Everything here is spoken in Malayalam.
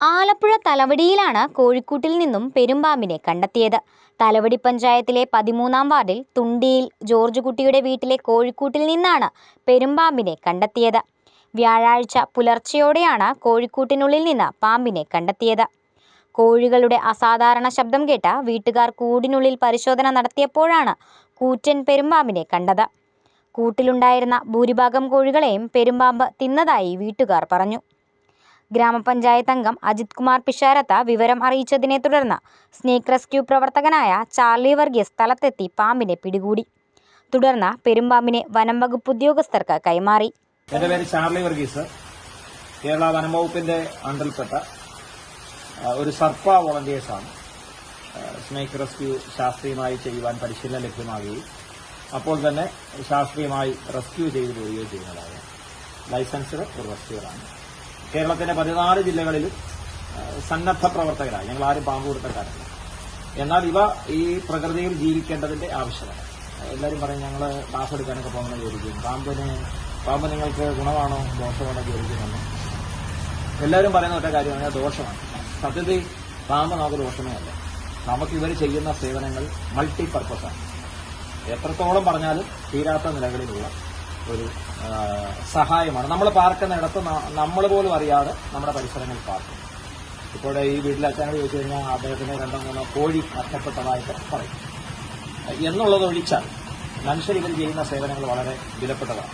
ആലപ്പുഴ തലവടിയിലാണ് കോഴിക്കൂട്ടിൽ നിന്നും പെരുമ്പാമ്പിനെ കണ്ടെത്തിയത്. തലവടി പഞ്ചായത്തിലെ 13-ാം വാർഡിൽ തുണ്ടിയിൽ ജോർജ് കുട്ടിയുടെ വീട്ടിലെ കോഴിക്കൂട്ടിൽ നിന്നാണ് പെരുമ്പാമ്പിനെ കണ്ടെത്തിയത്. വ്യാഴാഴ്ച പുലർച്ചെയോടെയാണ് കോഴിക്കൂട്ടിനുള്ളിൽ നിന്ന് പാമ്പിനെ കണ്ടെത്തിയത്. കോഴികളുടെ അസാധാരണ ശബ്ദം കേട്ട വീട്ടുകാർ കൂടിനുള്ളിൽ പരിശോധന നടത്തിയപ്പോഴാണ് കൂറ്റൻ പെരുമ്പാമ്പിനെ കണ്ടത്. കൂട്ടിലുണ്ടായിരുന്ന ഭൂരിഭാഗം കോഴികളെയും പെരുമ്പാമ്പ് തിന്നതായി വീട്ടുകാർ പറഞ്ഞു. ഗ്രാമപഞ്ചായത്ത് അംഗം അജിത് കുമാർ പിഷാരത്ത് വിവരം അറിയിച്ചതിനെ തുടർന്ന് സ്നേക്ക് റെസ്ക്യൂ പ്രവർത്തകനായ ചാർലി വർഗീസ് സ്ഥലത്തെത്തി പാമ്പിനെ പിടികൂടി. തുടർന്ന് പെരുമ്പാമ്പിനെ വനം വകുപ്പ് ഉദ്യോഗസ്ഥർക്ക് കൈമാറി. എന്റെ പേര് ചാർലി വർഗീസ്. കേരള വനം വകുപ്പിന്റെ അണ്ടറിൽപ്പെട്ട ഒരു സർപ്പ വോളണ്ടിയേഴ്സാണ്. സ്നേക്ക് റെസ്ക്യൂ ശാസ്ത്രീയമായി ചെയ്യുവാൻ പരിശീലനം ലഭ്യമാകുകയും അപ്പോൾ തന്നെ ശാസ്ത്രീയമായി റെസ്ക്യൂ ചെയ്തു പോവുകയും ചെയ്യുന്നതായ ലൈസൻസ്ഡ് ഒരു റെസ്ക്യൂറാണ്. കേരളത്തിന്റെ 14 ജില്ലകളിലും സന്നദ്ധ പ്രവർത്തകരായി ഞങ്ങൾ ആരും പാമ്പ് കൊടുത്തക്കാരല്ല. എന്നാൽ ഇവ ഈ പ്രകൃതിയിൽ ജീവിക്കേണ്ടതിന്റെ ആവശ്യമാണ്. എല്ലാവരും പറയും ഞങ്ങൾ ക്ലാസ് എടുക്കാനൊക്കെ പോകുന്ന ജോലിക്കും പാമ്പ് നിങ്ങൾക്ക് ഗുണമാണോ ദോഷമാണോ ജോലിക്കുമെന്ന് എല്ലാവരും പറയുന്ന ഒറ്റ കാര്യമാണ്, ദോഷമാണ്. സത്യത്തിൽ പാമ്പ് നമുക്ക് ദോഷമേ അല്ല. നമുക്ക് ഇവർ ചെയ്യുന്ന സേവനങ്ങൾ മൾട്ടിപർപ്പസാണ്. എത്രത്തോളം പറഞ്ഞാലും തീരാത്ത നിലകളിലുള്ള ഒരു സഹായമാണ്. നമ്മൾ പാർക്കുന്നിടത്ത് നമ്മൾ പോലും അറിയാതെ നമ്മുടെ പരിസരങ്ങളിൽ പാർക്കും. ഇപ്പോൾ ഈ വീട്ടിൽ അച്ഛനോട് ചോദിച്ചു കഴിഞ്ഞാൽ അദ്ദേഹത്തിന് 2-3 കോഴി നഷ്ടപ്പെട്ടതായിട്ട് പറയും. എന്നുള്ളതൊഴിച്ചാൽ മനുഷ്യർ ഇവർ ചെയ്യുന്ന സേവനങ്ങൾ വളരെ വിലപ്പെട്ടതാണ്.